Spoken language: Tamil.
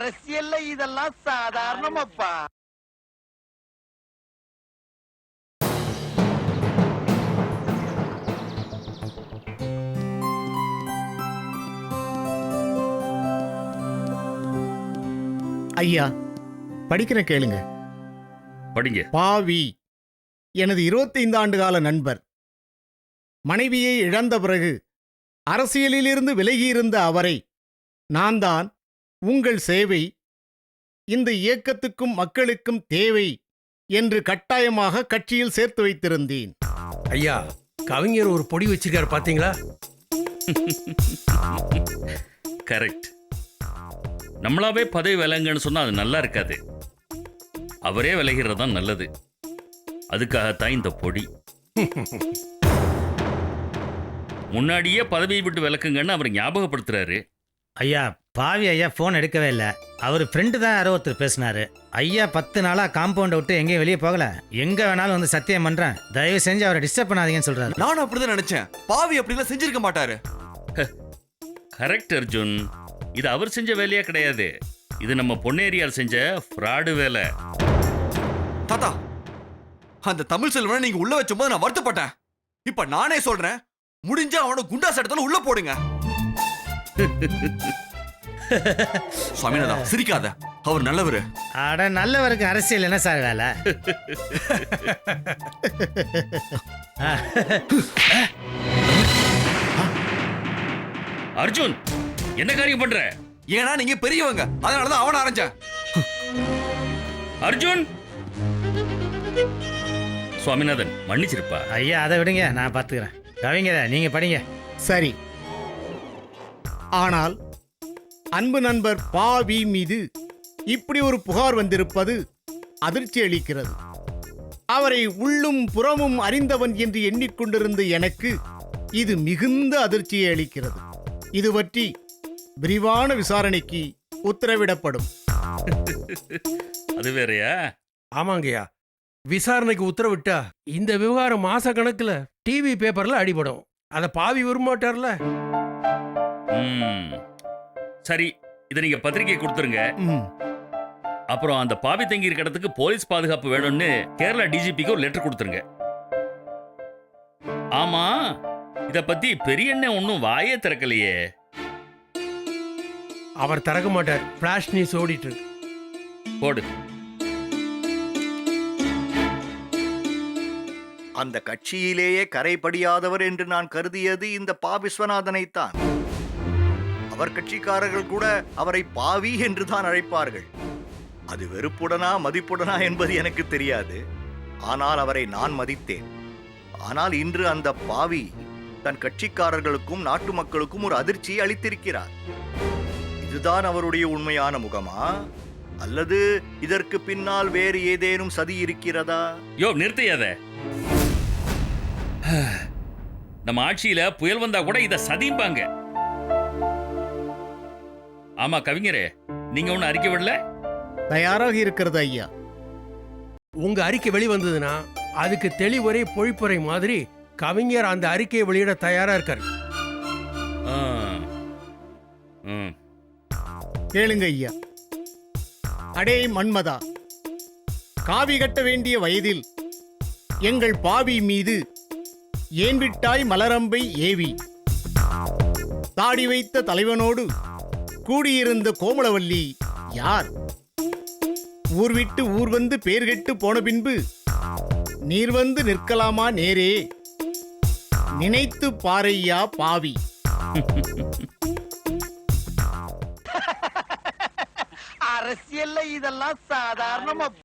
அரசியல்ல இதெல்லாம் சாதாரணமாப்பா. ஐயா, படிக்கிற கேளுங்க. படிங்க. பாவி எனது 25 ஆண்டுகால நண்பர். மனைவியை இழந்த பிறகு அரசியலிலிருந்து விலகியிருந்த அவரை நான் தான் உங்கள் சேவை இந்த இயக்கத்துக்கும் மக்களுக்கும் தேவை என்று கட்டாயமாக கட்சியில் சேர்த்து வைத்திருந்தேன். ஐயா, கவிஞர் ஒரு பொடி வச்சிருக்காரு பாத்தீங்களா? கரெக்ட். நம்மளாவே பதவி விலங்குன்னு சொன்னா அது நல்லா இருக்காது. அவரே விலகிறது தான் நல்லது. அதுக்காகத்தான் இந்த பொடி. முன்னாடியே பதவியை விட்டு விலக்குங்கன்னு அவர் ஞாபகப்படுத்துறாரு. ஐயா, பாவி ஐயா ஃபோன் எடுக்கவே இல்லை. அவர் ஃப்ரெண்டு தான் யாரோ ஒருத்தர் பேசினாரு. ஐயா 10 நாளாக காம்பவுண்டை விட்டு எங்கேயும் வெளியே போகல. எங்கே வேணாலும் வந்து சத்தியம் பண்ணுறேன், தயவு செஞ்சு அவரை டிஸ்டர்ப் பண்ணாதீங்கன்னு சொல்கிறாரு. நானும் அப்படிதான் நினைச்சேன். பாவி அப்படிலாம் செஞ்சிருக்க மாட்டாரு. கரெக்ட் அர்ஜுன். இது அவர் செஞ்ச வேலையா கிடையாது. இது நம்ம பொன்னேரியார் செஞ்ச ஃப்ராடு வேலை. தாத்தா, அந்த தமிழ் செல்வனை நீங்க உள்ள வச்சும்போது நான் வருத்தப்பட்டேன். இப்ப நானே சொல்றேன், முடிஞ்சா அவனோட குண்டா சட்டத்துல உள்ள போடுங்க. சுவாமிநாதா, சிரிக்காத. அவர் நல்லவரு. அட, நல்லவருக்கு அரசியல் என்ன சார் வேலை? அர்ஜுன், என்ன காரியம் பண்ற? ஏன்னா நீங்க பெரியவங்க, அதனாலதான் அவனை அரைஞ்சேன். அர்ஜுன், சுவாமிநாதன் மன்னிச்சிருப்பா. ஐயா, அதை விடுங்க, நான் பார்த்துக்கிறேன். கவிஞரை நீங்கள் படிங்க. சரி, ஆனால் அன்பு நண்பர் பாவி மீது இப்படி ஒரு புகார் வந்திருப்பது அதிர்ச்சி அளிக்கிறது. அவரை உள்ளும் புறமும் அறிந்தவன் என்று எண்ணிக்கொண்டிருந்த எனக்கு இது மிகுந்த அதிர்ச்சியை அளிக்கிறது. இது பற்றி விரிவான விசாரணைக்கு உத்தரவிடப்படும். அது வேறையா? ஆமாங்கய்யா, விசாரணைக்கு உத்தரவிட்டா இந்த விவகாரம் மாச கணக்குல டிவி பேப்பர்ல அடிபடும். அத பாவி விரும்பமாட்டார்ல. சரி, இதை நீங்க பத்திரிகை கொடுத்துருங்க. அப்புறம் அந்த பாவி தங்கி இருக்க இடத்துக்கு போலீஸ் பாதுகாப்பு வேணும்னு கேரளா டிஜிபிக்கு ஒரு லெட்டர் கொடுத்துருங்க. ஆமா, இத பத்தி பெரியண்ணே ஒன்னும் வாயே திறக்கலையே. அவர் திறக்க மாட்டார். பிளாஷ் நியூஸ் ஓடிட்டு போடு. அந்த கட்சியிலேயே கரைபடியாதவர் என்று நான் கருதியது இந்த பா விஸ்வநாதனைத்தான். அவர் கட்சிக்காரர்கள் கூட அவரை பாவி என்று தான் அழைப்பார்கள். அது வெறுப்புடனா மதிப்புடனா என்பது எனக்கு தெரியாது. ஆனால் அவரை நான் மதித்தேன். ஆனால் இன்று அந்த பாவி தன் கட்சிக்காரர்களுக்கும் நாட்டு மக்களுக்கும் ஒரு அதிர்ச்சியை அளித்திருக்கிறார். இதுதான் அவருடைய உண்மையான முகமா, அல்லது இதற்கு பின்னால் வேறு ஏதேனும் சதி இருக்கிறதா? யோ, நிறுத்தியாத. நம்ம ஆட்சியில புயல் வந்தா கூட இத சதிம்பாங்க. ஆமா கவிஞரே, நீங்க ஒண்ணு அறிக்கை விடல? தயாராக இருக்கிறது ஐயா. உங்க அறிக்கை வெளிவந்ததுன்னா அதுக்கு தெளிவுரை பொழிப்புரை மாதிரி கவிஞர் அந்த அறிக்கையை வெளியிட தயாரா இருக்காரு. கேளுங்க ஐயா. அடே மன்மதா, காவி கட்ட வேண்டிய வயதில் எங்கள் பாவி மீது ஏன் விட்டாய் மலரம்பை ஏவி? தாடி வைத்த தலைவனோடு கூடியிருந்த கோமளவல்லி யார்? ஊர் விட்டு ஊர் வந்து பேர் கெட்டு போன பின்பு நீர் வந்து நிற்கலாமா நேரே? நினைத்து பாரையா பாவி. அரசியல்ல இதெல்லாம் சாதாரணமா.